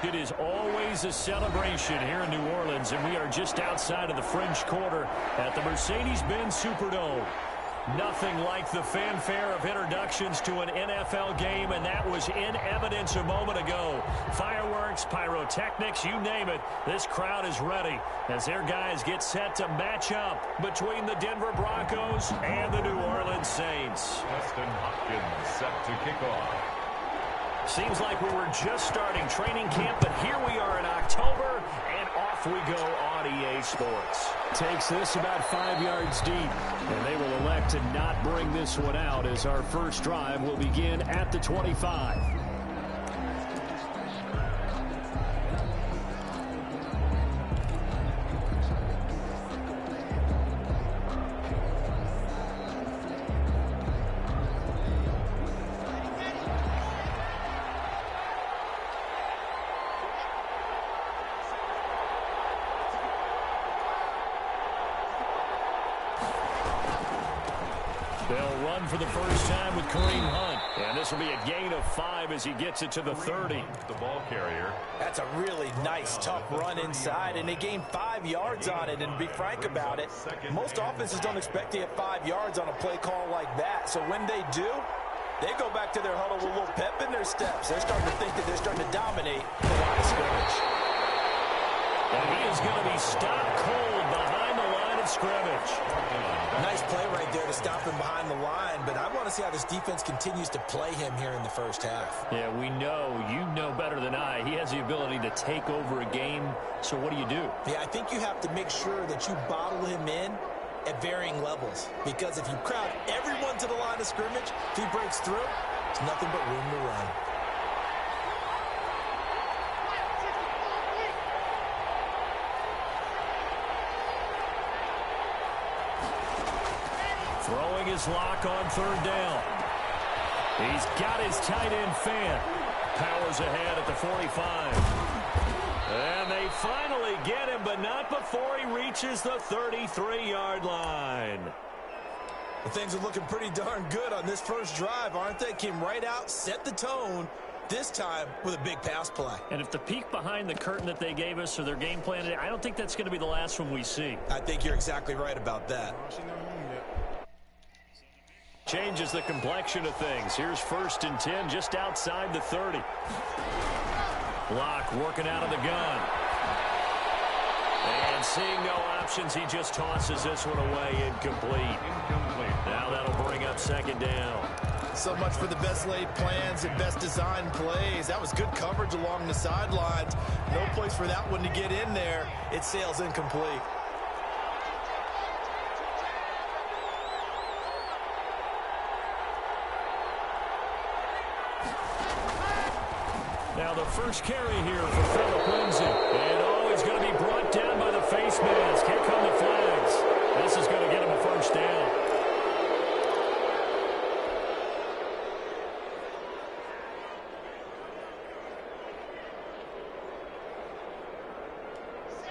It is always a celebration here in New Orleans, and we are just outside of the French Quarter at the Mercedes-Benz Superdome. Nothing like the fanfare of introductions to an NFL game, and that was in evidence a moment ago. Fireworks, pyrotechnics, you name it. This crowd is ready as their guys get set to match up between the Denver Broncos and the New Orleans Saints. Weston Hopkins set to kick off. Seems like we were just starting training camp, but here we are in October, and off we go on EA Sports. Takes this about 5 yards deep, and they will elect to not bring this one out as our first drive will begin at the 25. They'll run for the first time with Kareem Hunt. And this will be a gain of 5 as he gets it to the 30. The ball carrier. That's a really nice, tough run inside, and they gained 5 yards on it. And to be frank about it, most offenses don't expect to get 5 yards on a play call like that. So when they do, they go back to their huddle with a little pep in their steps. They're starting to think that they're starting to dominate the line of scrimmage. And he is going to be stopped cold behind the line of scrimmage. Nice play right there to stop him behind the line, but I want to see how this defense continues to play him here in the first half. Yeah, we know, you know better than I, he has the ability to take over a game. So what do you do? Yeah, I think you have to make sure that you bottle him in at varying levels, because if you crowd everyone to the line of scrimmage, if he breaks through, it's nothing but room to run. Throwing his lock on third down. He's got his tight end fan. Powers ahead at the 45. And they finally get him, but not before he reaches the 33-yard line. Well, things are looking pretty darn good on this first drive, aren't they? Came right out, set the tone, this time with a big pass play. And if the peek behind the curtain that they gave us or their game plan today, I don't think that's going to be the last one we see. I think you're exactly right about that. Changes the complexion of things. Here's 1st and 10 just outside the 30. Locke working out of the gun. And seeing no options, he just tosses this one away. Incomplete. Now that'll bring up 2nd down. So much for the best laid plans and best designed plays. That was good coverage along the sidelines. No place for that one to get in there. It sails incomplete. Now the first carry here for Phillip Lindsay. And he's going to be brought down by the face mask. Here come the flags. This is going to get him a first down.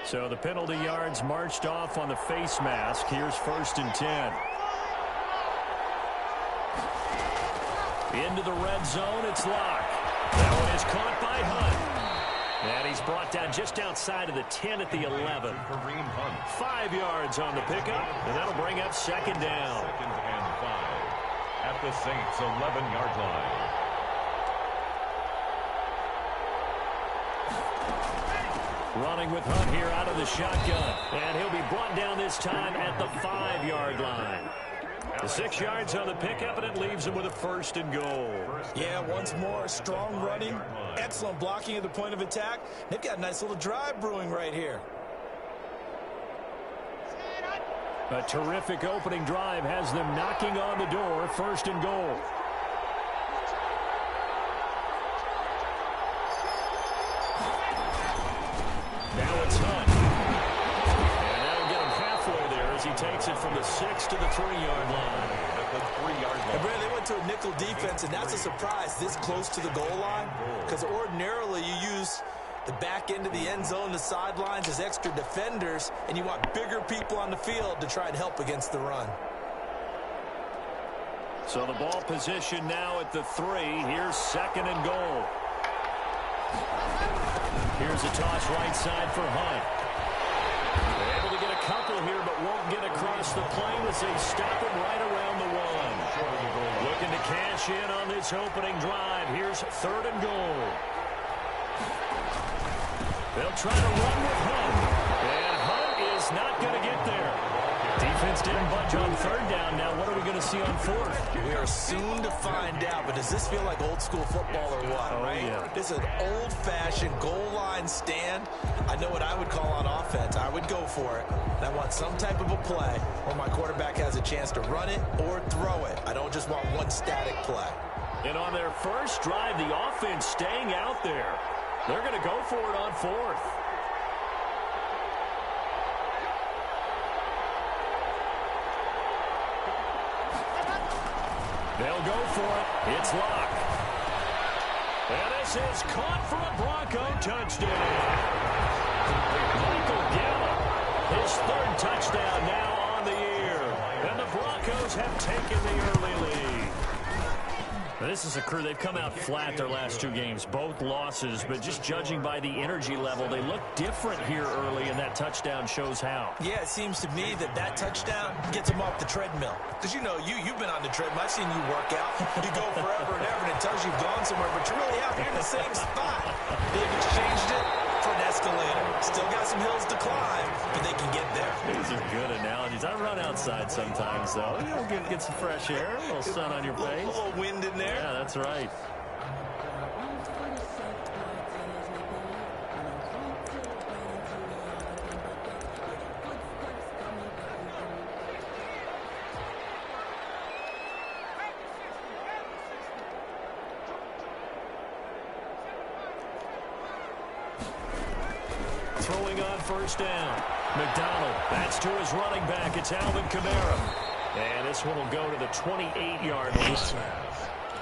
So the penalty yards marched off on the face mask. Here's 1st and 10. Into the red zone, it's Locke. That one is caught by Hunt. And he's brought down just outside of the 10 at the 11. 5 yards on the pickup, and that'll bring up 2nd down. 2nd and 5 at the Saints' 11-yard line. Running with Hunt here out of the shotgun. And he'll be brought down this time at the 5-yard line. The 6 yards on the pickup, and it leaves him with a 1st and goal. Yeah, once more, strong running, excellent blocking at the point of attack. They've got a nice little drive brewing right here. A terrific opening drive has them knocking on the door, 1st and goal. Now it's Hunt. And that'll get him halfway there as he takes it from the 6 to the 3-yard line. At the 3-yard line. And Brad, they went to a nickel defense, and that's a surprise this close to the goal line, because ordinarily you use the back end of the end zone, the sidelines as extra defenders, and you want bigger people on the field to try and help against the run. So the ball position now at the 3. Here's 2nd and goal. Here's a toss right side for Hunt. Able to get a couple here, but won't get across the plane as they stop him right around the one. Looking to cash in on this opening drive. Here's 3rd and goal. They'll try to run with Hunt. And Hunt is not going to get there. Defense didn't budge on 3rd down. Now what are we going to see on 4th? We are soon to find out, but does this feel like old school football or what, right? Yeah. This is an old-fashioned goal line stand. I know what I would call on offense. I would go for it. And I want some type of a play where my quarterback has a chance to run it or throw it. I don't just want one static play. And on their first drive, the offense staying out there. They're going to go for it on 4th. They'll go for it. It's Locke. And this is caught for a Bronco touchdown. Michael Gallup, his 3rd touchdown now on the year. And the Broncos have taken the early lead. This is a crew, they've come out flat their last 2 games, both losses, but just judging by the energy level, they look different here early, and that touchdown shows how. Yeah, it seems to me that touchdown gets them off the treadmill. Because, you know, you've been on the treadmill. I've seen you work out. You go forever and ever, and it tells you've gone somewhere, but you're really out here in the same spot. They've exchanged it for an escalator. Still got some hills to climb, but they can get there. These are good analogies. I run outside sometimes, though. You know, get some fresh air, a little sun on your face. A little wind in there. Yeah, that's right. Throwing on 1st down. McDonald, that's to his running back. It's Alvin Kamara. And this one will go to the 28-yard line.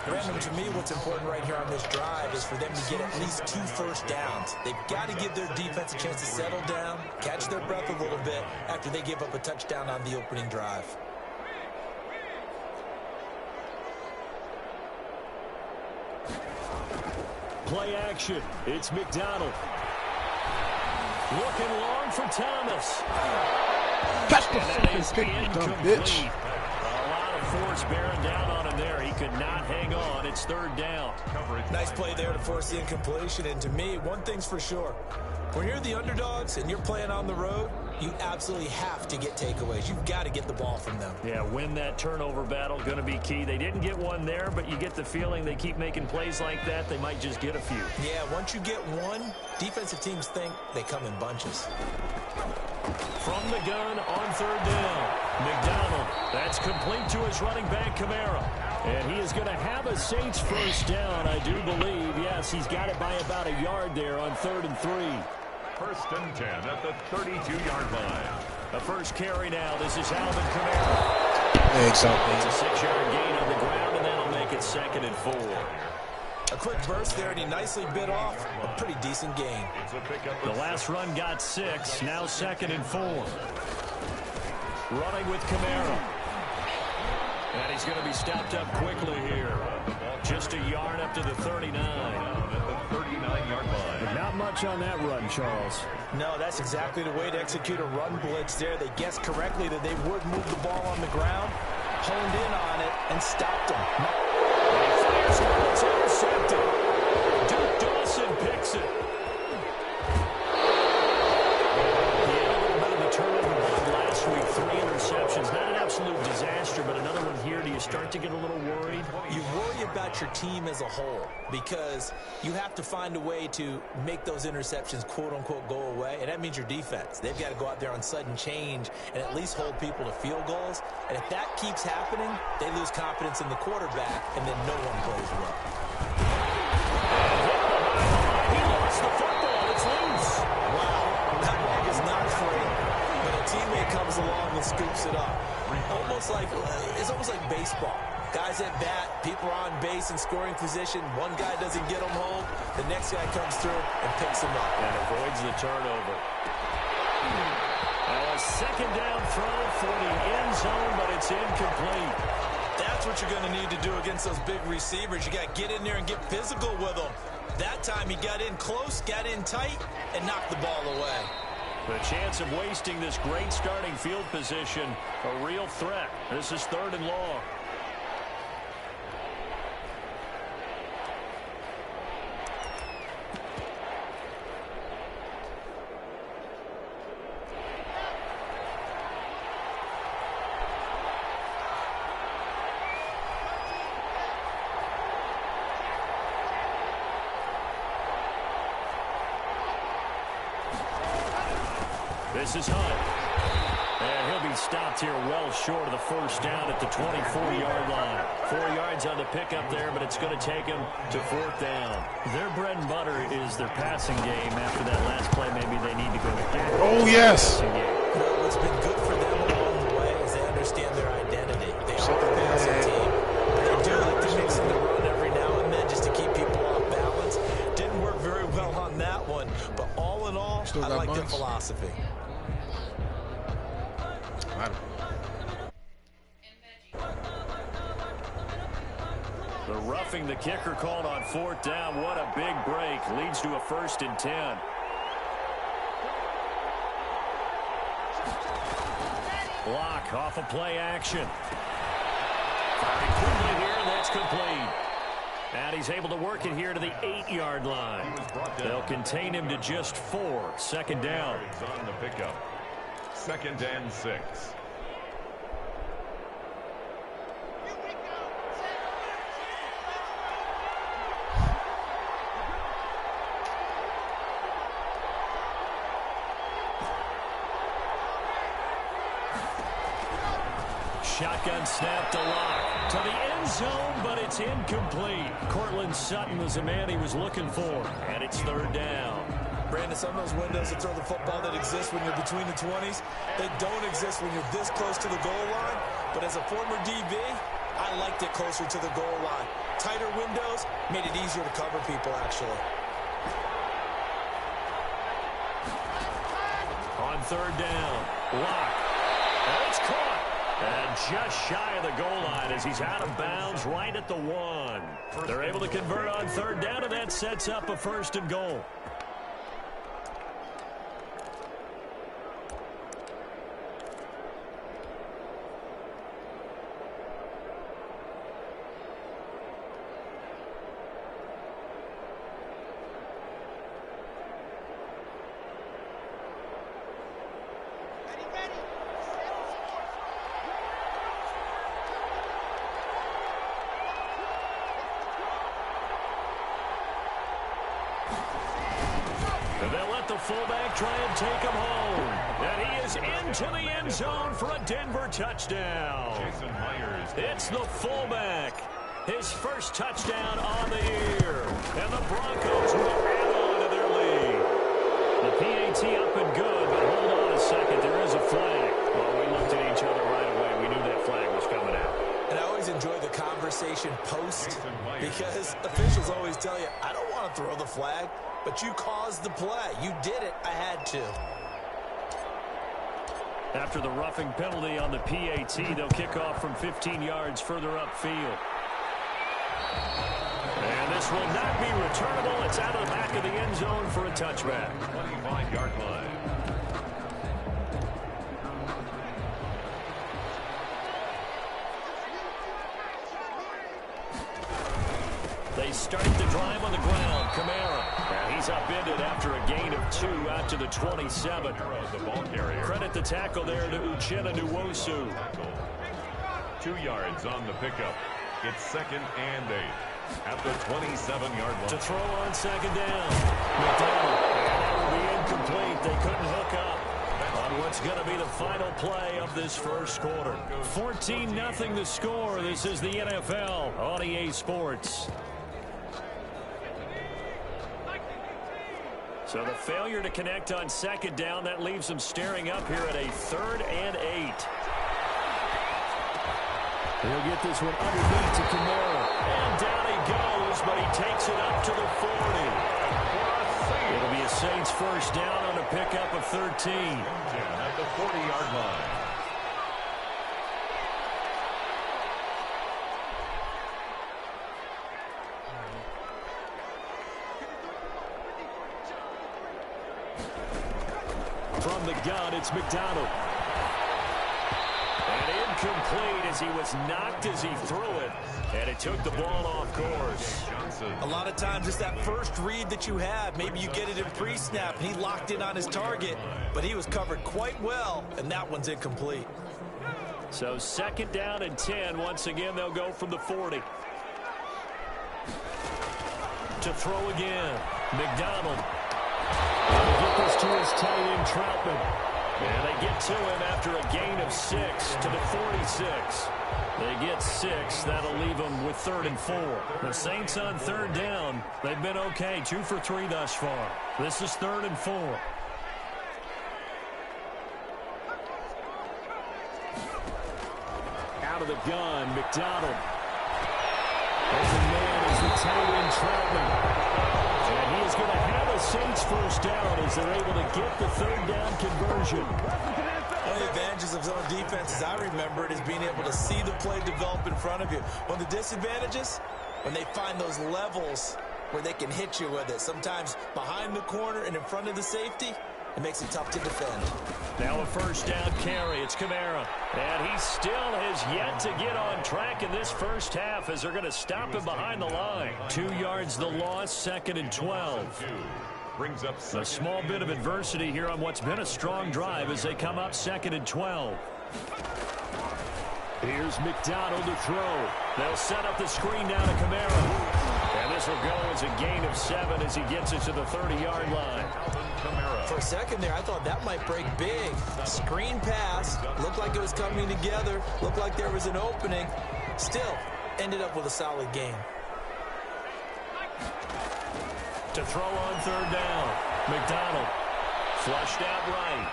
Brandon, to me, what's important right here on this drive is for them to get at least 2 first downs. They've got to give their defense a chance to settle down, catch their breath a little bit after they give up a touchdown on the opening drive. Play action. It's McDonald. Looking long for Thomas. Catch the fucking pick, dumb bitch. A lot of force bearing down on him there. He could not hang on. It's 3rd down. Nice play there to force the incompletion. And to me, one thing's for sure. When you're the underdogs and you're playing on the road, you absolutely have to get takeaways. You've got to get the ball from them. Yeah, win that turnover battle, going to be key. They didn't get one there, but you get the feeling they keep making plays like that, they might just get a few. Yeah, once you get one, defensive teams think they come in bunches. From the gun on 3rd down. McDonald, that's complete to his running back, Kamara. And he is going to have a Saints first down, I do believe. Yes, he's got it by about a yard there on 3rd and 3. 1st and 10 at the 32-yard line. The first carry now. This is Alvin Kamara. Thanks, It's a 6-yard gain on the ground, and that'll make it 2nd and 4. A quick burst there, and he nicely bit off a pretty decent gain. The last run got 6. Now 2nd and 4. Running with Kamara. And he's going to be stopped up quickly here. Just a yard up to the 39. At the 39-yard line. But not much on that run, Charles. No, that's exactly the way to execute a run blitz there. They guessed correctly that they would move the ball on the ground, honed in on it, and stopped them. It's intercepted. Duke Dawson picks it. He had a little bit of a turnover bug last week. 3 interceptions. Not an absolute disaster, but another one here. Do you start to get a little worried? You worry about your team as a whole because you have to find a way to make those interceptions quote-unquote go away, and that means your defense. They've got to go out there on sudden change and at least hold people to field goals, and if that keeps happening, they lose confidence in the quarterback, and then no one plays well. He lost the football. It's loose. Wow, that ball is not free, but a teammate comes along and scoops it up. It's almost like baseball. Guys at bat, people are on base in scoring position. One guy doesn't get them home. The next guy comes through and picks him up. And avoids the turnover. Now a 2nd down throw for the end zone, but it's incomplete. That's what you're going to need to do against those big receivers. You got to get in there and get physical with them. That time he got in close, got in tight, and knocked the ball away. The chance of wasting this great starting field position, a real threat. This is 3rd and long. This is Hunt. And he'll be stopped here well short of the first down at the 24-yard line. 4 yards on the pickup there, but it's going to take him to 4th down. Their bread and butter is their passing game. After that last play, maybe they need to go back. Oh, yes. Well, what's been good for them along the way is they understand their identity. They are a passing team. But they do like to mix in the run every now and then just to keep people off balance. Didn't work very well on that one. But all in all, I like their philosophy. The roughing the kicker called on 4th down. What a big break. Leads to a 1st and 10. Block off of play action. Firing quickly here, and that's complete. And he's able to work it here to the 8-yard line. They'll contain him to just 4. 2nd down. On the pickup. 2nd and 6. Shotgun snap to Locke. To the end zone, but it's incomplete. Cortland Sutton was the man he was looking for. And it's 3rd down. Brandon, some of those windows to throw the football that exist when you're between the 20s, they don't exist when you're this close to the goal line. But as a former DB, I liked it closer to the goal line. Tighter windows made it easier to cover people, actually. On 3rd down, Locke. And it's caught. And just shy of the goal line as he's out of bounds right at the 1. They're able to convert on 3rd down, and that sets up a 1st and goal. Fullback try and take him home. And he is into the end zone for a Denver touchdown. Jason Myers. It's the fullback. His first touchdown on the year. And the Broncos will add on to their lead. The PAT up and good, but hold on a second. There is a flag. Well, we looked at each other right away. We knew that flag was coming out. And I always enjoy the conversation post because officials always tell you, I don't want to throw the flag. But you caused the play. You did it. I had to. After the roughing penalty on the PAT, they'll kick off from 15 yards further upfield. And this will not be returnable. It's out of the back of the end zone for a touchback. 25-yard line. They start the drive on the ground. Kamara. And he's upended after a gain of 2 out to the 27. The ball carrier. Credit the tackle there to Uchenna Nwosu. 2 yards on the pickup. It's 2nd and 8 at the 27-yard line. To throw on 2nd down. McDonald. And that will be incomplete. They couldn't hook up on what's going to be the final play of this first quarter. 14-0 the score. This is the NFL on EA Sports. So the failure to connect on 2nd down, that leaves them staring up here at a 3rd and 8. He'll get this one underneath to Kamara. And down he goes, but he takes it up to the 40. It'll be a Saints first down on a pickup of 13. At the 40-yard line. From the gun, it's McDonald. And incomplete as he was knocked as he threw it. And it took the ball off course. A lot of times it's that first read that you have. Maybe you get it in pre-snap, and he locked in on his target, but he was covered quite well, and that one's incomplete. So 2nd down and 10. Once again, they'll go from the 40. To throw again. McDonald. He'll get this to his tight end, Troutman. And they get to him after a gain of 6 to the 46. They get 6. That'll leave them with 3rd and 4. The Saints on 3rd down. They've been okay. 2 for 3 thus far. This is 3rd and 4. Out of the gun, McDonald. Open man is the tight end, Troutman. And he is going to have a Saints first down as they're able to get the 3rd down conversion. One of the advantages of zone defense, as I remember it, is being able to see the play develop in front of you. One of the disadvantages, when they find those levels where they can hit you with it, sometimes behind the corner and in front of the safety, it makes it tough to defend. Now a 1st down carry. It's Kamara. And he still has yet to get on track in this first half as they're going to stop him behind the line. 2 yards the loss, 2nd and 12. Brings up a small bit of adversity here on what's been a strong drive as they come up 2nd and 12. Here's McDonald to throw. They'll set up the screen down to Kamara. And this will go as a gain of 7 as he gets it to the 30-yard line. For a second there, I thought that might break big. Screen pass, looked like it was coming together, looked like there was an opening. Still, ended up with a solid gain. To throw on 3rd down, McDonald. Flushed out right.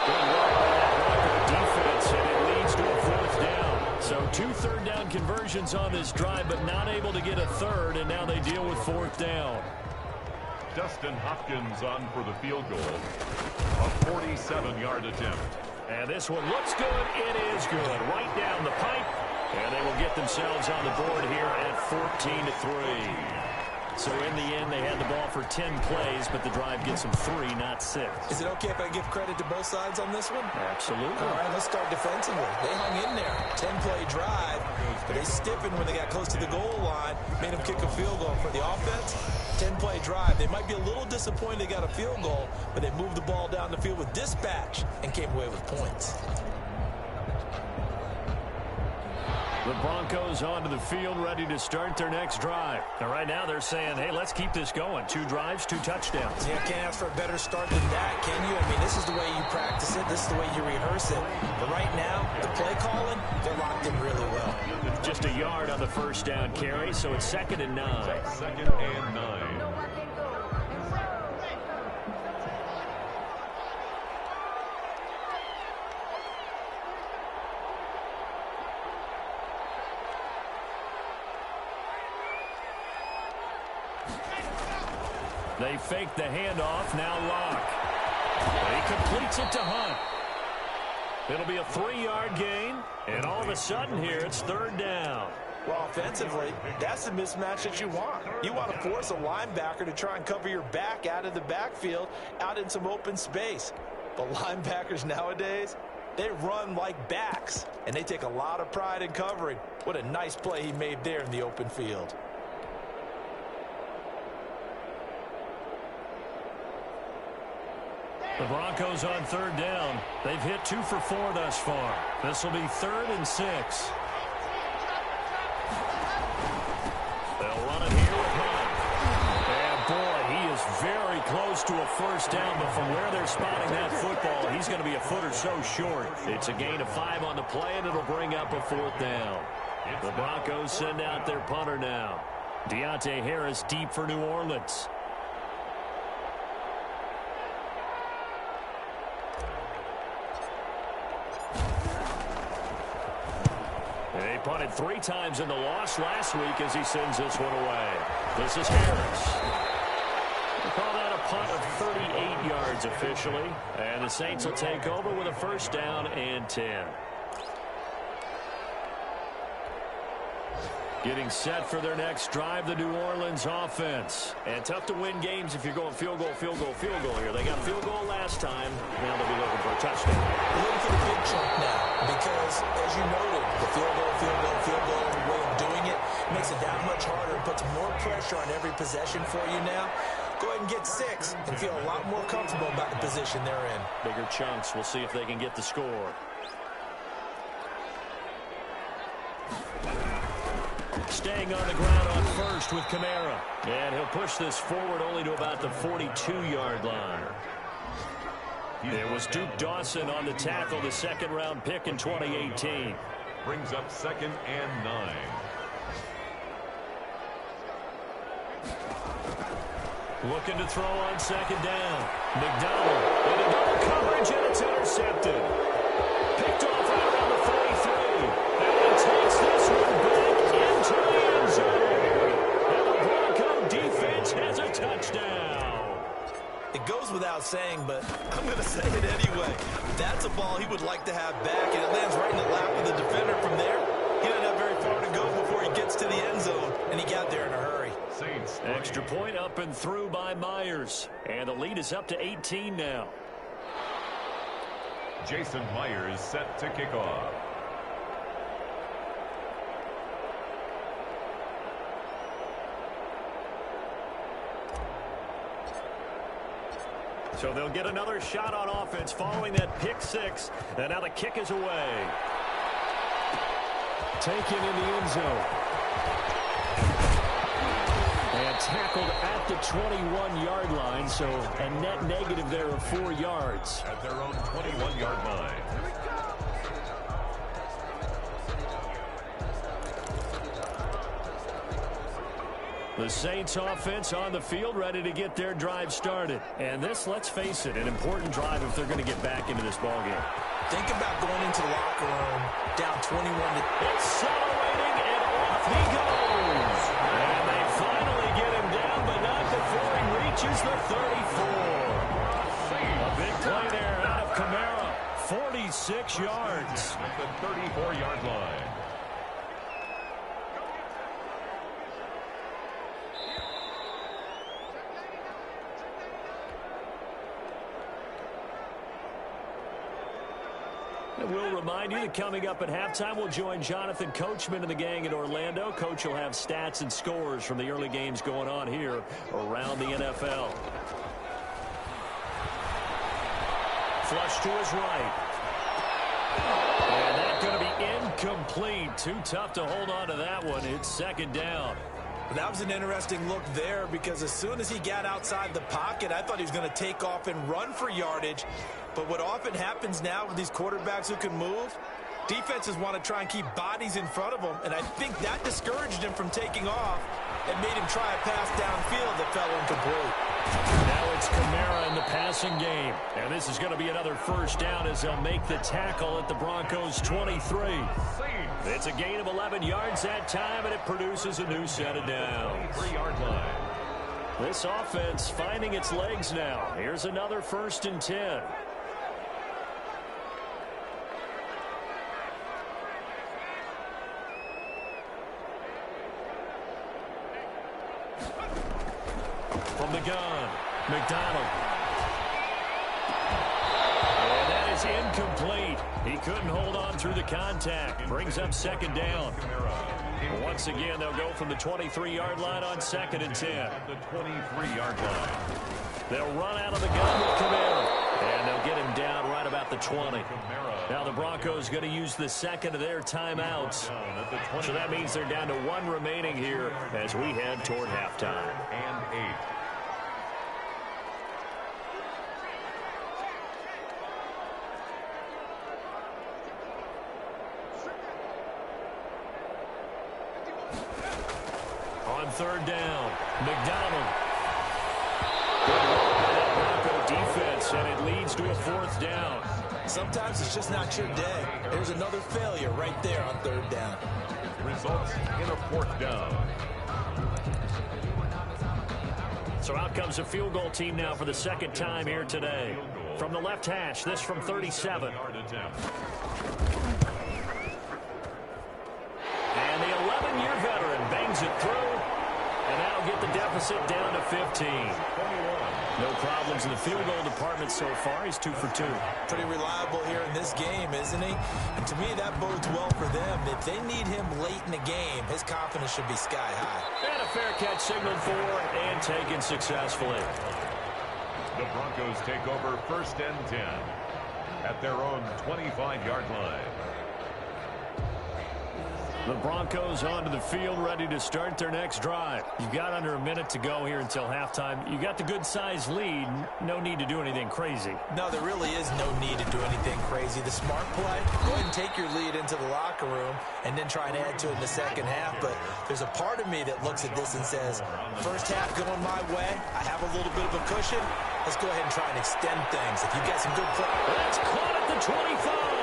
Good work by that Bronco defense, and it leads to a 4th down. So 2 3rd down conversions on this drive, but not able to get a 3rd, and now they deal with 4th down. Dustin Hopkins on for the field goal. A 47-yard attempt. And this one looks good. It is good. Right down the pipe. And they will get themselves on the board here at 14-3. So in the end, they had the ball for 10 plays, but the drive gets them 3, not 6. Is it okay if I give credit to both sides on this one? Absolutely. All right, let's start defensively. They hung in there. 10-play drive, but they stiffened when they got close to the goal line, made them kick a field goal. For the offense, 10-play drive. They might be a little disappointed they got a field goal, but they moved the ball down the field with dispatch and came away with points. The Broncos onto the field, ready to start their next drive. And right now they're saying, hey, let's keep this going. 2 drives, 2 touchdowns. Yeah, can't ask for a better start than that, can you? I mean, this is the way you practice it. This is the way you rehearse it. But right now, the play calling, they're locked in really well. Just a yard on the 1st down carry, so it's 2nd and 9. 2nd and 9. They fake the handoff, now Locke. He completes it to Hunt. It'll be a 3-yard gain, and all of a sudden here, it's 3rd down. Well, offensively, that's the mismatch that you want. You want to force a linebacker to try and cover your back out of the backfield, out in some open space. But linebackers nowadays, they run like backs, and they take a lot of pride in covering. What a nice play he made there in the open field. The Broncos on 3rd down. They've hit 2 for 4 thus far. This will be 3rd and 6. They'll run it here with Hunt. And boy, he is very close to a 1st down, but from where they're spotting that football, he's going to be a foot or so short. It's a gain of 5 on the play, and it'll bring up a 4th down. The Broncos send out their punter now. Deontay Harris deep for New Orleans. They punted 3 times in the loss last week as he sends this one away. This is Harris. They call that a punt of 38 yards officially. And the Saints will take over with a 1st down and 10. Getting set for their next drive, the New Orleans offense. And tough to win games if you're going field goal, field goal, field goal here. They got field goal last time. Now they'll be looking for a touchdown. They're looking for the big chunk now because, as you noted, the field goal, field goal, field goal way of doing it makes it that much harder and puts more pressure on every possession for you now. Go ahead and get 6 and feel a lot more comfortable about the position they're in. Bigger chunks. We'll see if they can get the score. Staying on the ground on first with Kamara. And he'll push this forward only to about the 42-yard line. It was Duke Dawson on the tackle, the second-round pick in 2018. Brings up 2nd and 9. Looking to throw on 2nd down. McDonald into double coverage, and it's intercepted. Picked off right around the 43. And he takes this one back into the end zone. And the Bronco defense has a touchdown. It goes without saying, but I'm going to say it anyway. That's a ball he would like to have back, and it lands right in the lap of the defender from there. He doesn't have very far to go before he gets to the end zone, and he got there in a hurry. Extra point up and through by Myers. And the lead is up to 18 now. Jason Myers set to kick off. So they'll get another shot on offense following that pick 6. And now the kick is away. Taken in the end zone. And tackled at the 21-yard line, so a net negative there of 4 yards. At their own 21-yard line. The Saints offense on the field, ready to get their drive started. And this, let's face it, an important drive if they're going to get back into this ballgame. Think about going into the locker room down 21 to... Accelerating, and off he goes. And they finally get him down, but not before he reaches the 34. A big play there out of Kamara. 46 yards. At the 34-yard line. We'll remind you that coming up at halftime, we'll join Jonathan Coachman and the gang in Orlando. Coach will have stats and scores from the early games going on here around the NFL. Flush to his right. And that's going to be incomplete. Too tough to hold on to that one. It's 2nd down. That was an interesting look there because as soon as he got outside the pocket, I thought he was going to take off and run for yardage. But what often happens now with these quarterbacks who can move, defenses want to try and keep bodies in front of them, and I think that discouraged him from taking off and made him try a pass downfield that fell incomplete. Now it's Kamara in the passing game, and this is going to be another 1st down as they'll make the tackle at the Broncos' 23. It's a gain of 11 yards that time, and it produces a new set of downs. 3-yard line. This offense finding its legs now. Here's another 1st and 10. From the gun, McDonald. And that is incomplete. He couldn't hold on through the contact. Brings up 2nd down. Once again, they'll go from the 23-yard line on 2nd and 10. At the 23-yard line. They'll run out of the gun with Kamara. And they'll get him down right about the 20. Now the Broncos going to use the 2nd of their timeouts. So that means they're down to 1 remaining here as we head toward halftime. And 8. On 3rd down, McDonald. Good work by that Bronco defense, and it leads to a 4th down. Sometimes it's just not your day. There's another failure right there on 3rd down. Results in a 4th down. So out comes a field goal team now for the 2nd time here today. From the left hash, this from 37. And the 11-year veteran runs it through, and now get the deficit down to 15. No problems in the field goal department so far. He's 2 for 2. Pretty reliable here in this game, isn't he? And to me, that bodes well for them. If they need him late in the game, his confidence should be sky high. And a fair catch signaled for and taken successfully. The Broncos take over 1st and 10 at their own 25-yard line. The Broncos onto the field, ready to start their next drive. You've got under a minute to go here until halftime. You got the good-sized lead. No need to do anything crazy. No, there really is no need to do anything crazy. The smart play, go ahead and take your lead into the locker room and then try and add to it in the second half. But there's a part of me that looks at this and says, first half going my way, I have a little bit of a cushion. Let's go ahead and try and extend things. If you've got some good play. That's caught at the 25.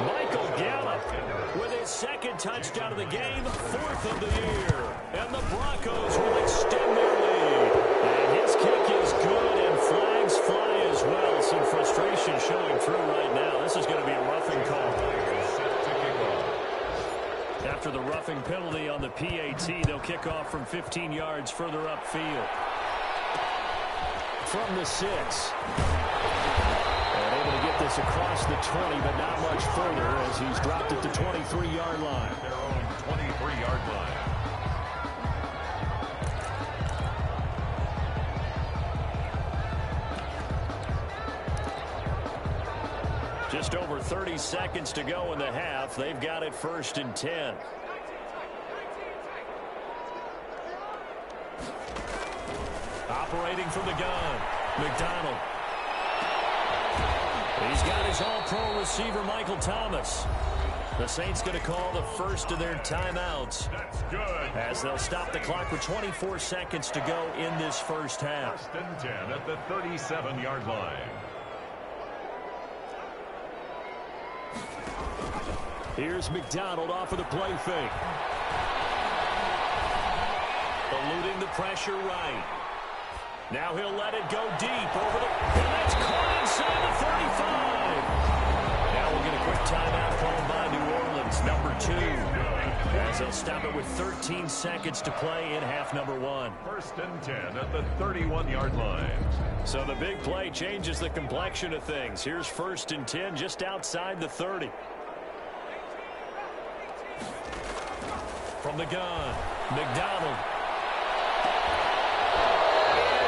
Michael Gallup with his second touchdown of the game, 4th of the year. And the Broncos will extend their lead. And his kick is good, and flags fly as well. Some frustration showing through right now. This is going to be a roughing call. After the roughing penalty on the PAT, they'll kick off from 15 yards further upfield. From the 6. Able to get this across the 20, but not much further as he's dropped at the 23-yard line. Their own 23-yard line. Just over 30 seconds to go in the half. They've got it 1st and 10. Operating from the gun, McDonald. He's got his all-pro receiver, Michael Thomas. The Saints going to call the first of their timeouts. That's good. As they'll stop the clock with 24 seconds to go in this first half. 1st and 10 at the 37-yard line. Here's McDonald off of the play fake. Eluding the pressure right. Now he'll let it go deep over the... And that's caught inside the 35. Now we'll get a quick timeout called by New Orleans, number 2. As they'll stop it with 13 seconds to play in half number 1. 1st and 10 at the 31-yard line. So the big play changes the complexion of things. Here's 1st and 10 just outside the 30. From the gun, McDonald.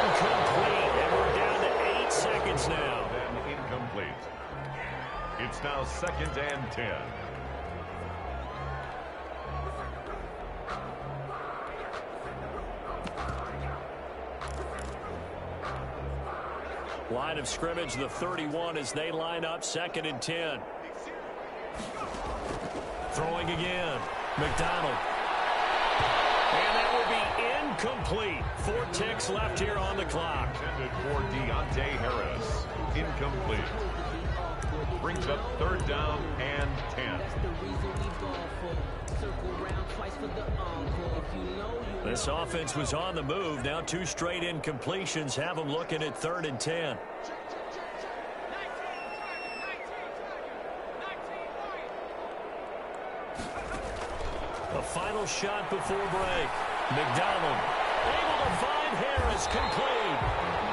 Incomplete, and we're down to 8 seconds now. Then incomplete. It's now 2nd and 10. Line of scrimmage, the 31 as they line up 2nd and 10. Throwing again, McDonald. And that will be incomplete. 4 ticks left here on the clock. Intended for Deontay Harris. Incomplete. Brings up 3rd down and 10. This offense was on the move. Now 2 straight incompletions have them looking at 3rd and 10. A final shot before break. McDonald able to find Harris, complete.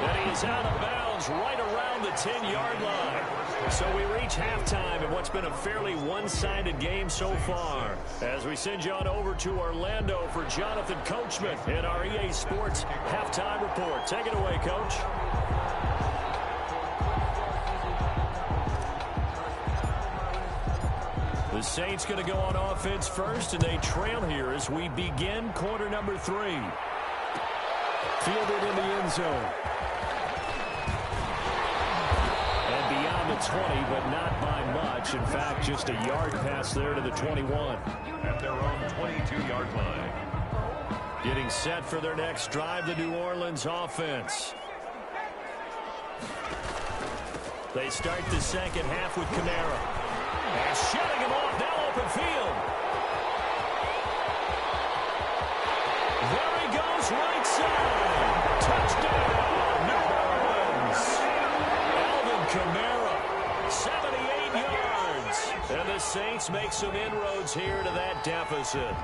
And he's out of bounds right around the 10-yard line. So we reach halftime in what's been a fairly one-sided game so far. As we send you on over to Orlando for Jonathan Coachman in our EA Sports Halftime Report. Take it away, Coach. The Saints going to go on offense first, and they trail here as we begin quarter number 3. Fielded in the end zone. And beyond the 20, but not by much. In fact, just a yard pass there to the 21. At their own 22-yard line. Getting set for their next drive, the New Orleans offense. They start the second half with Kamara. And shutting him off, now open field. There he goes, right side. Touchdown, New Orleans. Alvin Kamara, 78 yards. Saints make some inroads here to that deficit.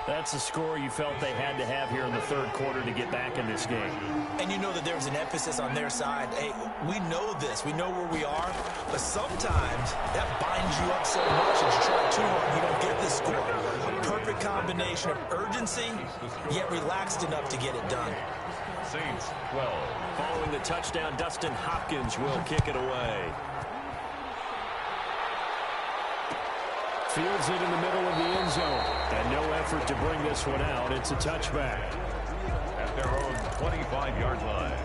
That's the score you felt they had to have here in the third quarter to get back in this game. And you know that there's an emphasis on their side. Hey, we know this. We know where we are. But sometimes that binds you up so much that you try too hard, you don't get the score. A perfect combination of urgency, yet relaxed enough to get it done. Saints 12. Following the touchdown, Dustin Hopkins will kick it away. Fields it in the middle of the end zone. And no effort to bring this one out. It's a touchback. At their own 25-yard line.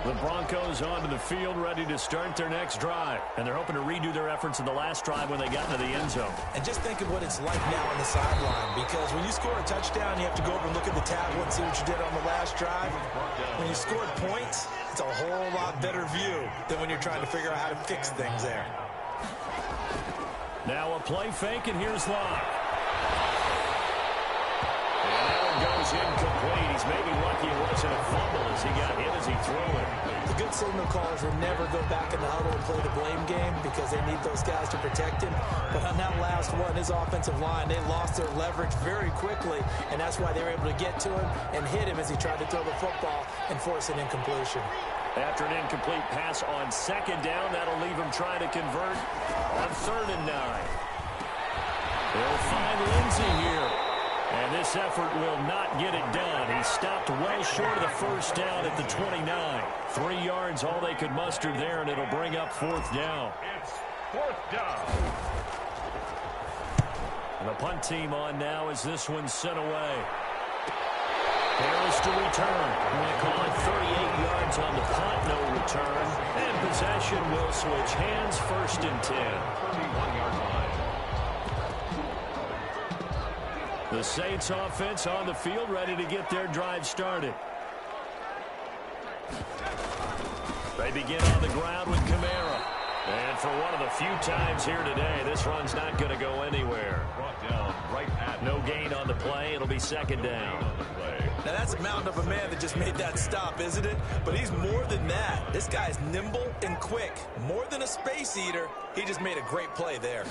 The Broncos onto the field, ready to start their next drive. And they're hoping to redo their efforts in the last drive when they got into the end zone. And just think of what it's like now on the sideline, because when you score a touchdown, you have to go over and look at the tablet and see what you did on the last drive. When you scored points, it's a whole lot better view than when you're trying to figure out how to fix things there. Now a play fake, and here's Locke. And that one goes incomplete. He's maybe lucky it wasn't a fumble as he got hit as he threw it. The good signal callers will never go back in the huddle and play the blame game because they need those guys to protect him. But on that last one, his offensive line, they lost their leverage very quickly, and that's why they were able to get to him and hit him as he tried to throw the football and force an incompletion. After an incomplete pass on second down, that'll leave him trying to convert on 3rd and 9. They'll find Lindsey here. And this effort will not get it done. He stopped well short of the first down at the 29. 3 yards, all they could muster there, and it'll bring up 4th down. It's 4th down. And the punt team on now as this one's sent away. Harris to return. We're going to call it 38 yards on the punt, no return. And possession will switch hands, 1st and 10. 31-yard line. The Saints offense on the field, ready to get their drive started. They begin on the ground with Kamara. And for one of the few times here today, this run's not going to go anywhere. Brought down right at no gain on the play. It'll be 2nd down. Now that's a mountain of a man that just made that stop, isn't it? But he's more than that. This guy's nimble and quick. More than a space eater, he just made a great play there.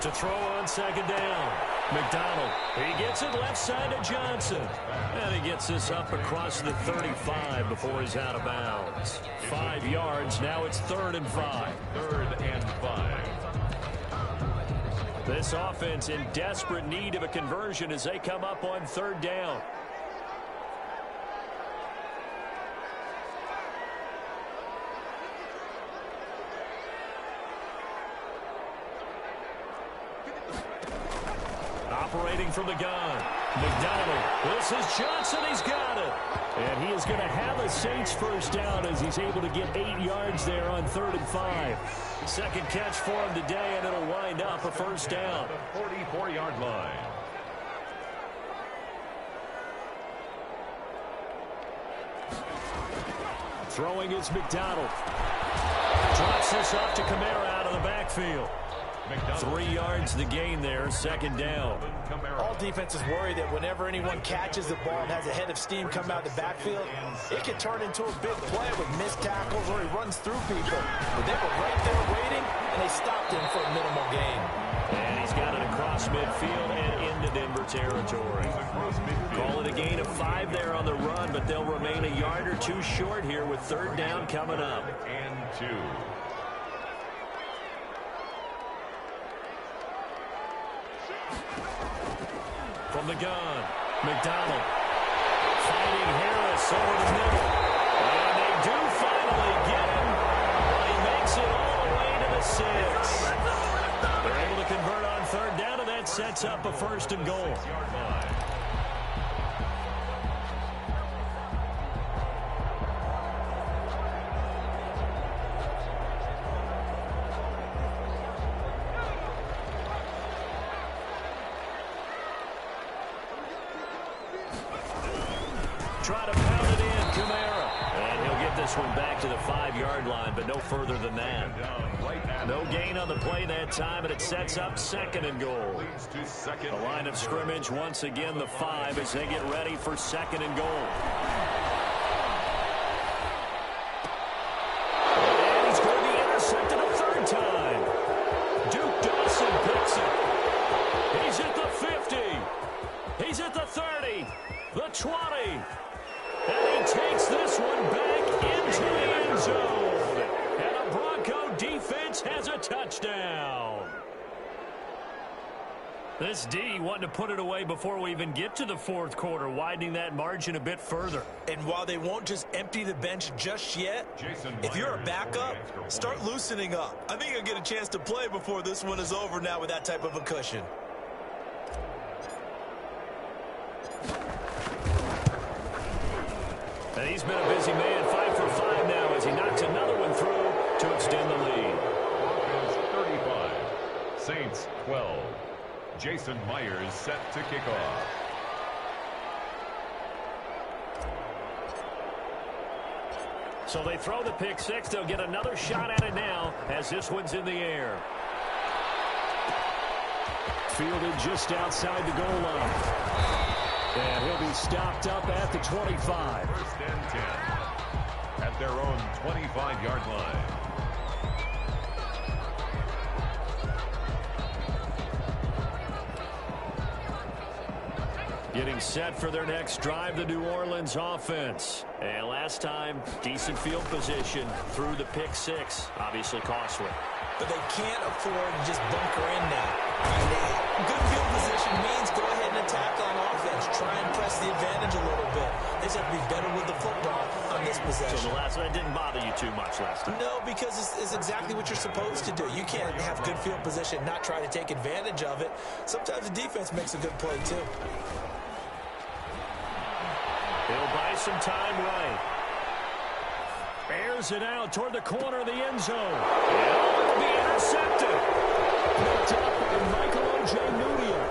To throw on 2nd down. McDonald, he gets it left side to Johnson. And he gets this up across the 35 before he's out of bounds. 5 yards, now it's 3rd and 5. 3rd and 5. This offense in desperate need of a conversion as they come up on 3rd down. Operating from the gun. McDonald. This is Johnson. He's got it. And he is going to have a Saints 1st down as he's able to get 8 yards there on 3rd and 5. 2nd catch for him today, and it'll wind up a 1st down. The 44-yard line. Throwing is McDonald. Drops this up to Kamara out of the backfield. 3 yards the gain there, 2nd down. All defenses worry that whenever anyone catches the ball and has a head of steam come out of the backfield, it can turn into a big play with missed tackles or he runs through people. But they were right there waiting, and they stopped him for a minimal gain. And he's got it across midfield and into Denver territory. Call it a gain of 5 there on the run, but they'll remain a yard or 2 short here with 3rd down coming up. And 2. From the gun, McDonald finding Harris over the middle. And they do finally get him, but he makes it all the way to the 6. They're able to convert on 3rd down, and that sets up a 1st and goal. Try to pound it in, Kamara. And he'll get this one back to the 5-yard line, but no further than that. No gain on the play that time, and it sets up 2nd and goal. The line of scrimmage, once again, the 5 as they get ready for 2nd and goal. And he's going to be intercepted a 3rd time. Duke Dawson picks it. He's at the 50. He's at the 30. The 20. And he takes this one back into the end zone. And a Bronco defense has a touchdown. This D wanting to put it away before we even get to the 4th quarter, widening that margin a bit further. And while they won't just empty the bench just yet, if you're a backup, start loosening up. I think you'll get a chance to play before this one is over now with that type of a cushion. And he's been a busy man, 5 for 5 now as he knocks another one through to extend the lead. 35, Saints 12. Jason Myers set to kick off. So they throw the pick 6. They'll get another shot at it now as this one's in the air. Fielded just outside the goal line. And he'll be stopped up at the 25. 1st and 10 at their own 25-yard line. Getting set for their next drive, the New Orleans offense. And last time, decent field position through the pick 6. Obviously costly. But they can't afford to just bunker in now. Good field position means go ahead and attack on offense. Try and press the advantage a little bit. They just have to be better with the football on this possession. So the last one didn't bother you too much last time? No, because it's exactly what you're supposed to do. You can't have good field position, not try to take advantage of it. Sometimes the defense makes a good play, too. He'll buy some time right. Airs it out toward the corner of the end zone. And it'll be intercepted. Picked up by Michael Ojemudia.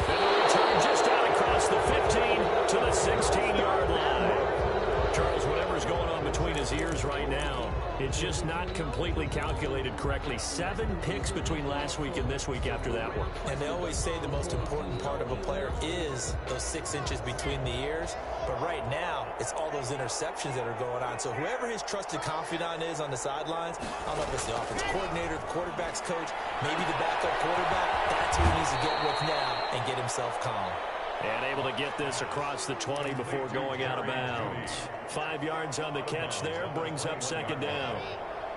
And a return just out across the 15 to the 16-yard line. Charles, whatever's going on between his ears right now, it's just not completely calculated correctly. 7 picks between last week and this week after that one. And they always say the most important part of a player is those 6 inches between the ears. But right now, it's all those interceptions that are going on. So whoever his trusted confidant is on the sidelines, I don't know if it's the offense coordinator, the quarterback's coach, maybe the backup quarterback, that's who he needs to get with now and get himself calm. And able to get this across the 20 before going out of bounds. 5 yards on the catch there, brings up 2nd down.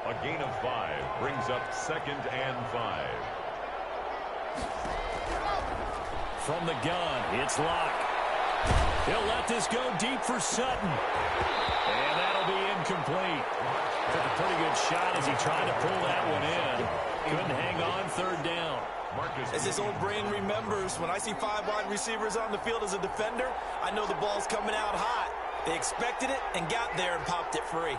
A gain of 5 brings up 2nd and 5. From the gun, it's Locke. He'll let this go deep for Sutton. And that'll be incomplete. Took a pretty good shot as he tried to pull that one in. Couldn't hang on, 3rd down. As this old brain remembers, when I see 5 wide receivers on the field as a defender, I know the ball's coming out hot. They expected it and got there and popped it free.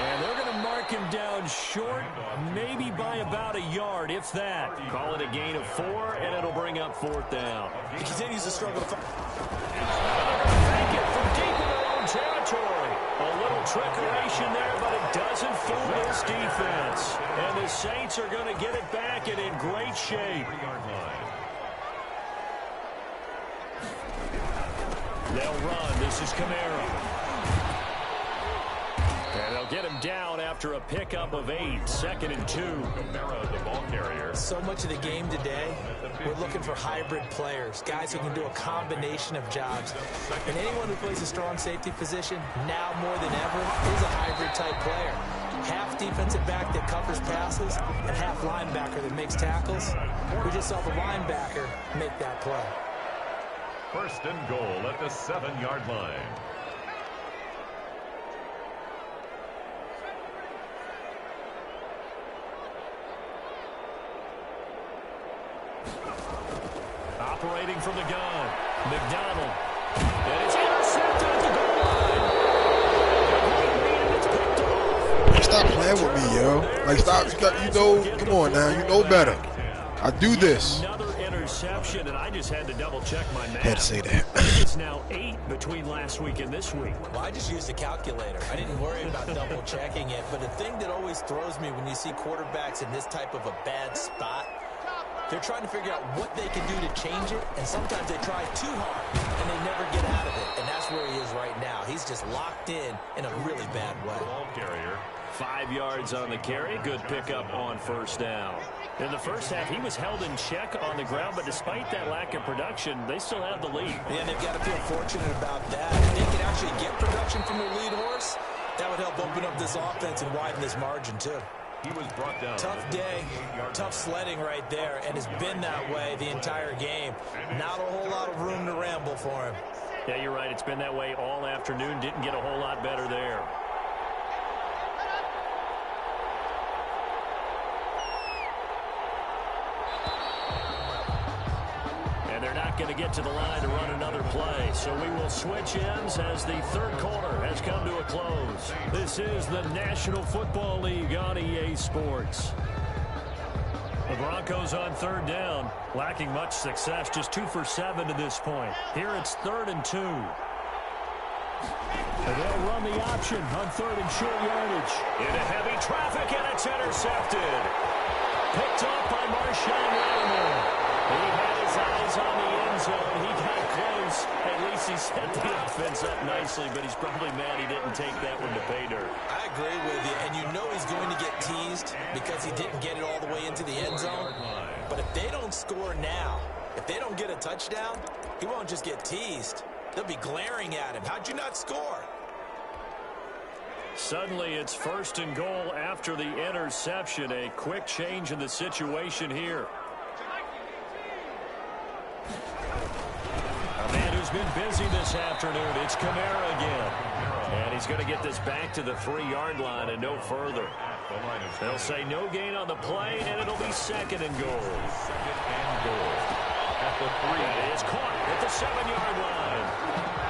And they're going to mark him down short, maybe by about a yard, if that. Call it a gain of 4, and it'll bring up 4th down. He continues to struggle to find. Take it from deep in their own territory. A little trickeration there, but it doesn't fool this defense. And the Saints are going to get it back and in great shape. They'll run. This is Kamara. And they'll get him down after a pickup of 8. 2nd and 2. Kamara, the ball carrier. So much of the game today, we're looking for hybrid players, guys who can do a combination of jobs. And anyone who plays a strong safety position, now more than ever, is a hybrid-type player. Half defensive back that covers passes and half linebacker that makes tackles. We just saw the linebacker make that play. 1st and goal at the 7-yard line. Operating from the gun, McDonald. And it's intercepted at the goal line. Stop playing with me, yo. Like, stop. You know, come on now. You know better. I do this. Another interception, and I just had to double-check my math. Had to say that. It's now 8 between last week and this week. Well, I just used a calculator. I didn't worry about double-checking it. But the thing that always throws me when you see quarterbacks in this type of a bad spot, they're trying to figure out what they can do to change it, and sometimes they try too hard, and they never get out of it. And that's where he is right now. He's just locked in a really bad way. Ball carrier. 5 yards on the carry. Good pickup on first down. In the first half, he was held in check on the ground, but despite that lack of production, they still have the lead. Yeah, they've got to feel fortunate about that. If they can actually get production from their lead horse, that would help open up this offense and widen this margin, too. He was brought down. Tough day, tough sledding right there, and it's been that way the entire game. Not a whole lot of room to ramble for him. Yeah, you're right. It's been that way all afternoon. Didn't get a whole lot better there. And they're not going to get to the line to run another play. So we will switch ends as the third quarter has come to a close. This is the National Football League on EA Sports. The Broncos on third down, lacking much success, just 2 for 7 to this point. Here it's 3rd and 2. And they'll run the option on 3rd and short yardage. Into heavy traffic, and it's intercepted. Picked off by Marshawn Lattimore. He had his eyes on the end zone. He got close. At least he set the offense up nicely, but he's probably mad he didn't take that one to pay dirt. I agree with you, and you know he's going to get teased because he didn't get it all the way into the end zone. But if they don't score now, if they don't get a touchdown, he won't just get teased. They'll be glaring at him. How'd you not score? Suddenly it's 1st and goal after the interception. A quick change in the situation here. A man who's been busy this afternoon. It's Kamara again. And he's going to get this back to the 3-yard line and no further. They'll say no gain on the play, and it'll be 2nd and goal. 2nd and goal. At the 3. And it's caught at the 7-yard line.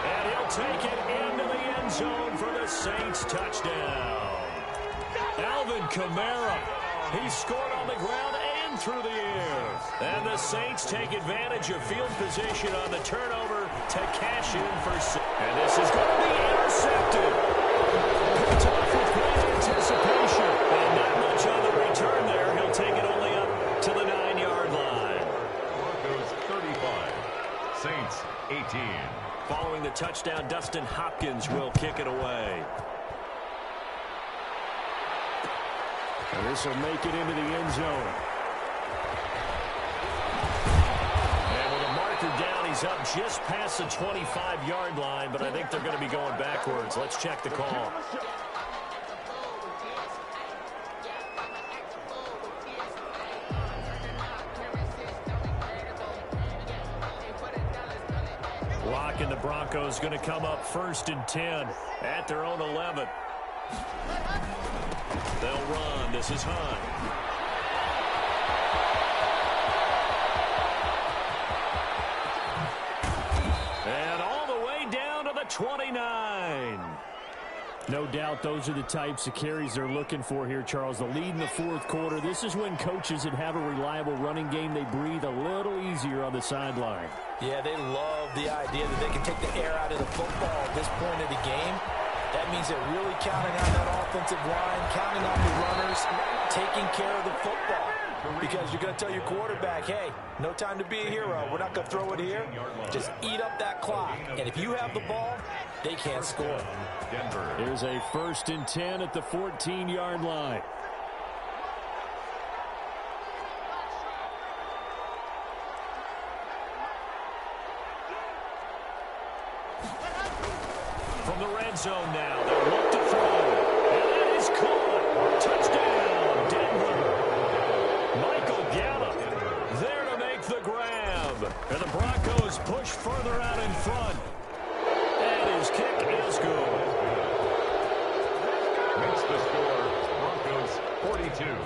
And he'll take it into the end zone for the Saints touchdown. Alvin Kamara. He scored on the ground and through the air. And the Saints take advantage of field position on the turnover to cash in for 6. And this is going to be intercepted. Picked off with great anticipation. And not much on the return there. He'll take it only up to the 9-yard line. Broncos 35. Saints 18. Following the touchdown, Dustin Hopkins will kick it away. And this will make it into the end zone. And with a marker down, he's up just past the 25-yard line, but I think they're going to be going backwards. Let's check the call. Lock and the Broncos going to come up 1st and 10 at their own 11. They'll run. This is Hunt. And all the way down to the 29. No doubt those are the types of carries they're looking for here, Charles. The lead in the 4th quarter. This is when coaches that have a reliable running game, they breathe a little easier on the sideline. Yeah, they love the idea that they can take the air out of the football at this point of the game. That means they're really counting on that offensive line, counting on the runners, taking care of the football. Because you're going to tell your quarterback, hey, no time to be a hero. We're not going to throw it here. Just eat up that clock. And if you have the ball, they can't score. Denver. Here's a 1st and 10 at the 14-yard line. From the red zone now, they'll look to throw. And that is caught. Touchdown, Denver. Michael Gallup there to make the grab. And the Broncos push further out in front. And his kick is good. Makes the score. Broncos 42.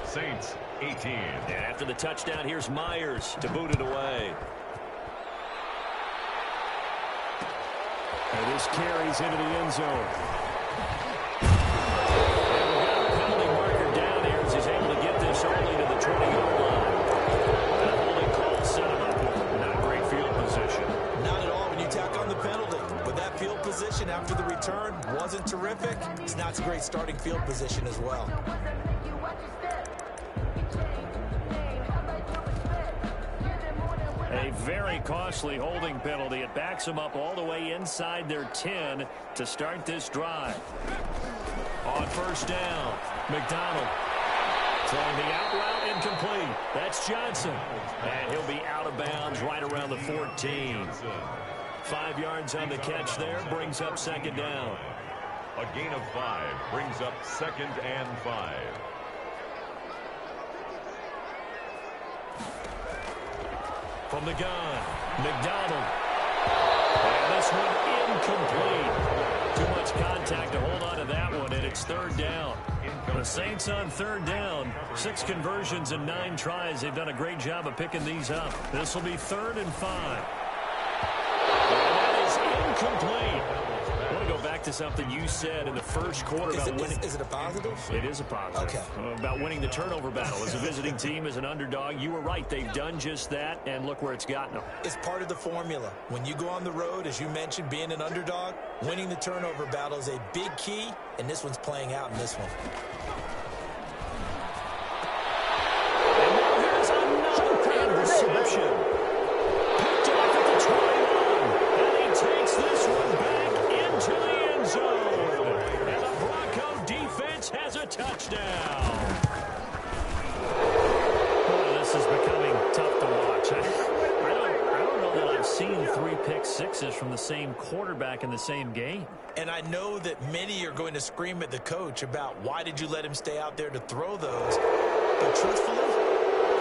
Saints 18. And after the touchdown, here's Myers to boot it away. And this carries into the end zone. And we've got a penalty marker down here as he's able to get this only to the 20-yard line. And a holding call set position after the return wasn't terrific. It's not a great starting field position as well. A very costly holding penalty. It backs them up all the way inside their 10 to start this drive. On first down, McDonald throwing the out route incomplete. That's Johnson. And he'll be out of bounds right around the 14. 5 yards on the catch there, brings up second down. A gain of 5 brings up 2nd and 5. From the gun, McDonald. And this one incomplete. Too much contact to hold on to that one, and it's third down. The Saints on third down. 6 conversions and 9 tries. They've done a great job of picking these up. This will be 3rd and 5. And that is incomplete. I want to go back to something you said in the first quarter about winning. Is it a positive? It is a positive. Okay. About winning the turnover battle. As a visiting team, as an underdog, you were right. They've done just that, and look where it's gotten them. It's part of the formula. When you go on the road, as you mentioned, being an underdog, winning the turnover battle is a big key, and this one's playing out in this one. And now here's another interception. Picked off at the 21, and he takes this one back into the end zone. And the Bronco defense has a touchdown. Boy, this is becoming tough to watch. I don't know that I've seen 3 pick sixes from the same quarterback in the same game. And I know that many are going to scream at the coach about why did you let him stay out there to throw those. But truthfully,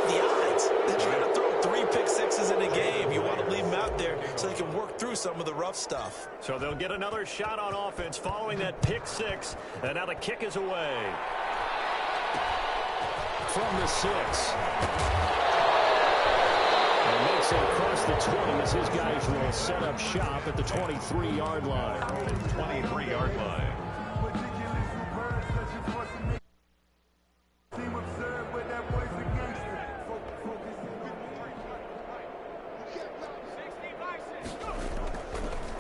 the odds that you're going to throw 3 pick sixes in a game, you want to leave them out there so they can work through some of the rough stuff. So they'll get another shot on offense following that pick 6. And now the kick is away. From the 6. And makes it across the 20 as his guys will set up shop at the 23-yard line. 23-yard line.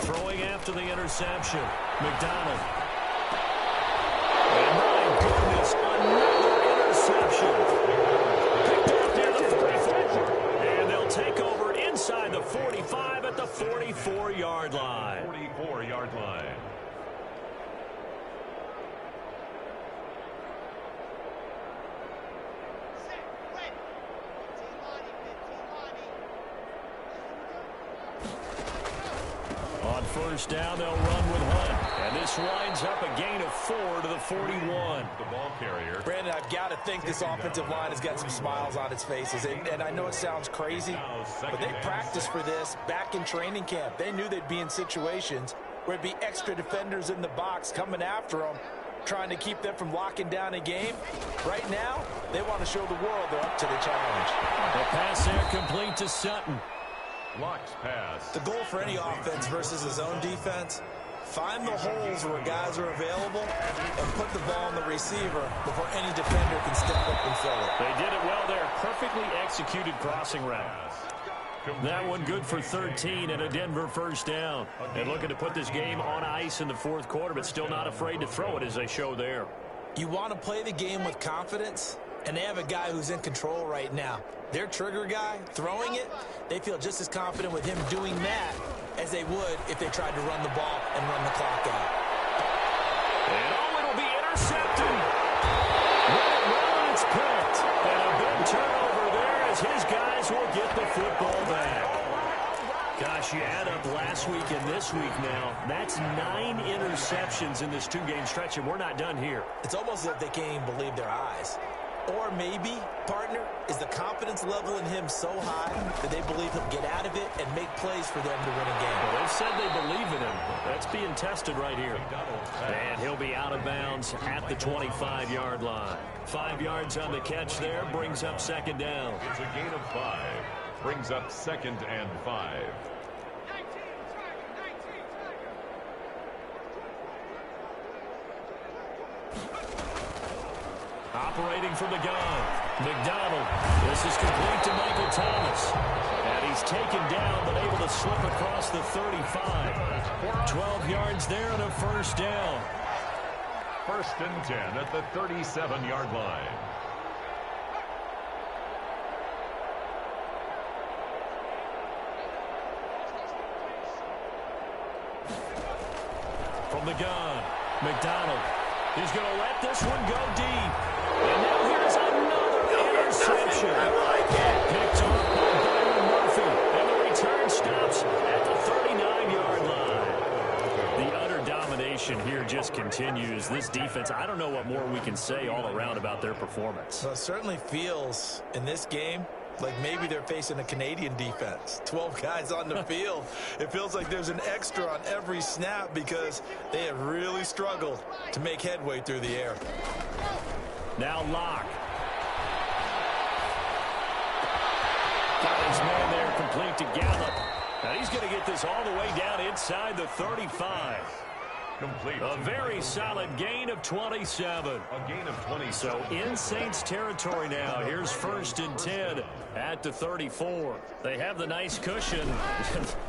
Throwing after the interception, McDonald. And my goodness, another interception. Picked up near the 44. And they'll take over inside the 45 at the 44-yard line. 44-yard line. On first down, they'll run with Hunt. And this winds up a gain of 4 to the 41. The ball carrier. Brandon, I've got to think this offensive line has got some smiles on its faces. And I know it sounds crazy, but they practiced for this back in training camp. They knew they'd be in situations where it'd be extra defenders in the box coming after them, trying to keep them from locking down a game. Right now, they want to show the world they're up to the challenge. The pass there complete to Sutton. Blocked pass. The goal for any offense versus a zone defense, find the holes where guys are available and put the ball on the receiver before any defender can step up and fill it. They did it well there. Perfectly executed crossing route. That one good for 13 and a Denver first down. And looking to put this game on ice in the 4th quarter, but still not afraid to throw it as they show there. You want to play the game with confidence, and they have a guy who's in control right now. Their trigger guy, throwing it, they feel just as confident with him doing that as they would if they tried to run the ball and run the clock out. And oh, it'll be intercepted. Well, it's picked. And a big turnover there as his guys will get the football back. Gosh, you add up last week and this week now. That's 9 interceptions in this 2-game stretch, and we're not done here. It's almost as if they can't even believe their eyes. Or maybe, partner, is the confidence level in him so high that they believe he'll get out of it and make plays for them to win a game. Well, they've said they believe in him. That's being tested right here. And he'll be out of bounds at the 25-yard line. 5 yards on the catch there, brings up second down. It's a gain of 5. Brings up 2nd and 5. Operating from the gun, McDonald. This is complete to Michael Thomas. And he he's taken down, but able to slip across the 35. 12 yards there and a first down. 1st and 10 at the 37-yard line. From the gun, McDonald. He's going to let this one go deep. And now here's another interception. Picked off by Byron Murphy. And the return stops at the 39-yard line. The utter domination here just continues. This defense, I don't know what more we can say all around about their performance. Well, it certainly feels in this game like maybe they're facing a Canadian defense. 12 guys on the field. It feels like there's an extra on every snap because they have really struggled to make headway through the air. Now Locke. Got his man there, complete to Gallup. Now he's going to get this all the way down inside the 35. Complete. A very solid gain of 27. A gain of 20. So in Saints territory now. Here's 1st and 10 at the 34. They have the nice cushion.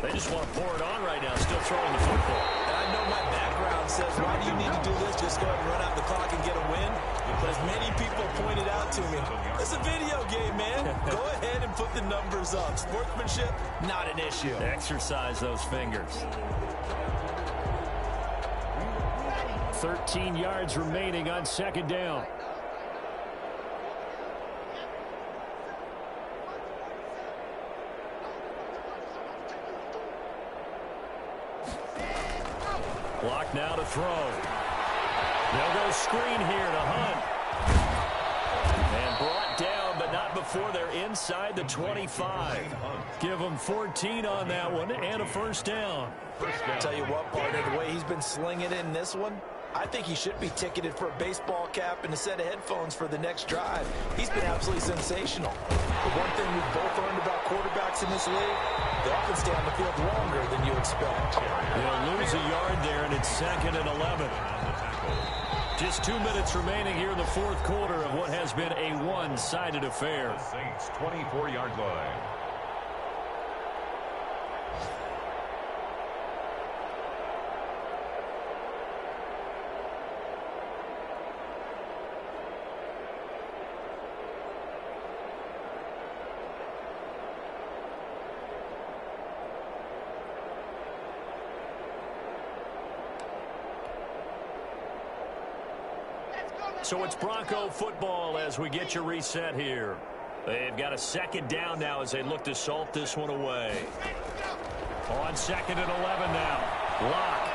They just want to pour it on right now, still throwing the football. And I know my background says, why do you need to do this? Just go ahead and run out the clock and get a win. But as many people pointed out to me, it's a video game, man. Go ahead and put the numbers up. Sportsmanship, not an issue. Exercise those fingers. 13 yards remaining on 2nd down. Block now to throw. They'll go screen here to Hunt. And brought down, but not before they're inside the 25. Give them 14 on that one and a first down. Tell you what, partner, the way he's been slinging in this one, I think he should be ticketed for a baseball cap and a set of headphones for the next drive. He's been absolutely sensational. The one thing we've both learned about quarterbacks in this league, they often stay on the field longer than you expect. They'll lose a yard there, and it's 2nd and 11. Just 2 minutes remaining here in the 4th quarter of what has been a one-sided affair. Saints 24-yard line. So it's Bronco football as we get you reset here. They've got a 2nd down now as they look to salt this one away. On 2nd and 11 now. Locke.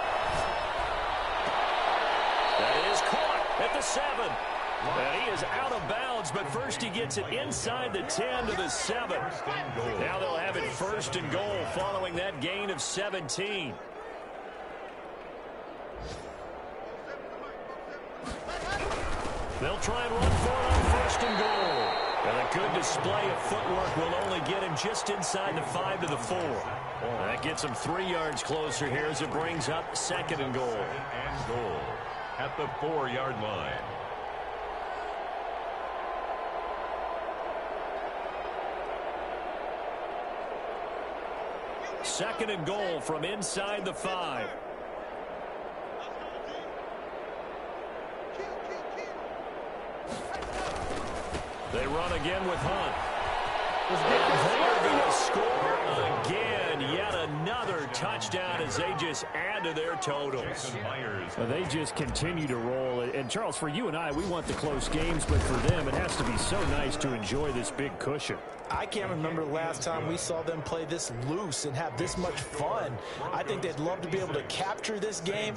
That is caught at the 7. And he is out of bounds, but first he gets it inside the 10 to the 7. Now they'll have it 1st and goal following that gain of 17. They'll try and run for it on 1st and goal. And a good display of footwork will only get him just inside the 5 to the 4. That gets him 3 yards closer here as it brings up 2nd and goal. And goal at the 4-yard line. Second and goal from inside the 5. They run again with Hunt. And they're going to score again. Yet another touchdown as they just add to their totals. Well, they just continue to roll. And, Charles, for you and I, we want the close games, but for them, it has to be so nice to enjoy this big cushion. I can't remember the last time we saw them play this loose and have this much fun. I think they'd love to be able to capture this game,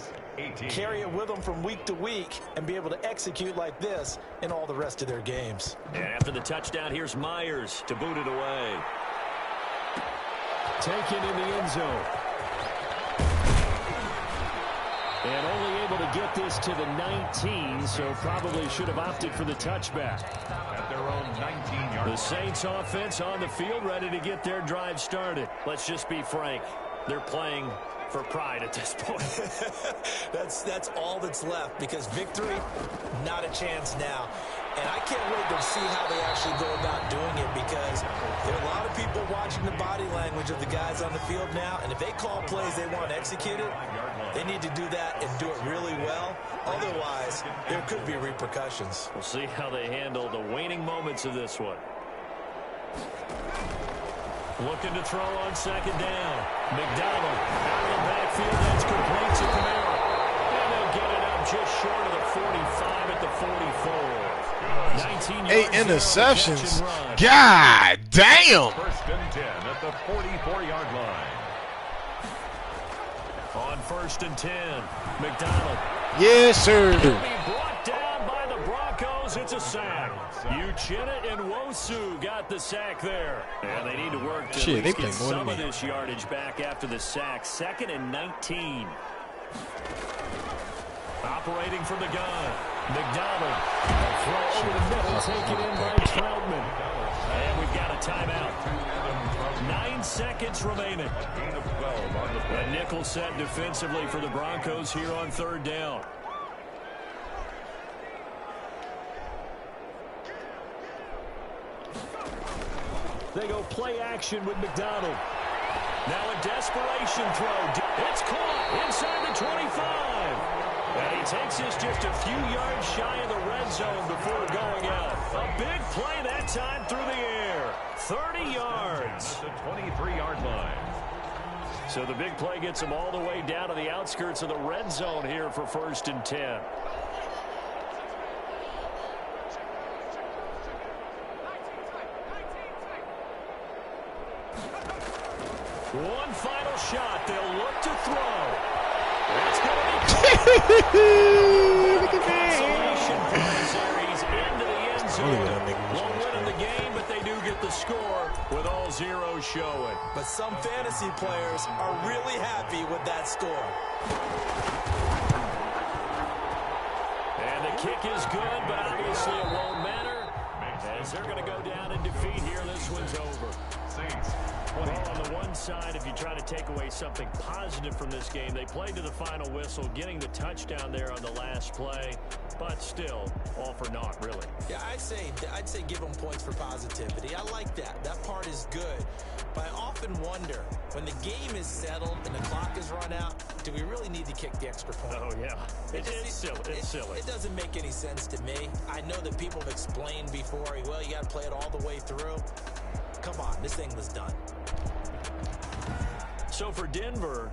carry it with them from week to week, and be able to execute like this in all the rest of their games. And after the touchdown, here's Myers to boot it away. Taken in the end zone. And only able to get this to the 19, so probably should have opted for the touchback. At their own 19-yard. The Saints offense on the field ready to get their drive started. Let's just be frank. They're playing for pride at this point. That's all that's left, because victory, not a chance now. And I can't wait to see how they actually go about doing it, because there are a lot of people watching the body language of the guys on the field now, and if they call plays they want executed, they need to do that and do it really well. Otherwise, there could be repercussions. We'll see how they handle the waning moments of this one. Looking to throw on second down. McDonald out of the backfield. That's complete to Kamara. And they'll get it up just short of the 45 at the 44. 19 8 interceptions. God damn. First and 10 at the 44-yard line. On first and 10, McDonald. Yes, sir. He'll be brought down by the Broncos. It's a sack. Uchenna and Nwosu got the sack there. And they need to work to Shit, they play get more some than of me. this yardage back after the sack. 2nd and 19. Operating from the gun. McDonald. A throw over the middle. Taken in by Troutman. And we've got a timeout. 9 seconds remaining. A nickel set defensively for the Broncos here on third down. They go play action with McDonald. Now a desperation throw. It's caught inside the 25. And he takes this just a few yards shy of the red zone before going out. A big play that time through the air. 30 yards. The 23-yard line. So the big play gets them all the way down to the outskirts of the red zone here for first and 10. One final shot. They'll look to throw. That's going to be Look at consolation for that. the series into the end zone. Won't win in the game, but they do get the score with all zeros showing. But some fantasy players are really happy with that score. And the kick is good, but obviously it won't matter, as they're going to go down in defeat here. This one's over. Saints. Well, on the one side, if you try to take away something positive from this game, they played to the final whistle, getting the touchdown there on the last play, but still, all for naught, really. Yeah, I'd say give them points for positivity. I like that. That part is good. But I often wonder, when the game is settled and the clock is run out, do we really need to kick the extra point? Oh, yeah. It's silly. It's silly. It doesn't make any sense to me. I know that people have explained before, well, you got to play it all the way through. Come on, this thing was done. So for Denver,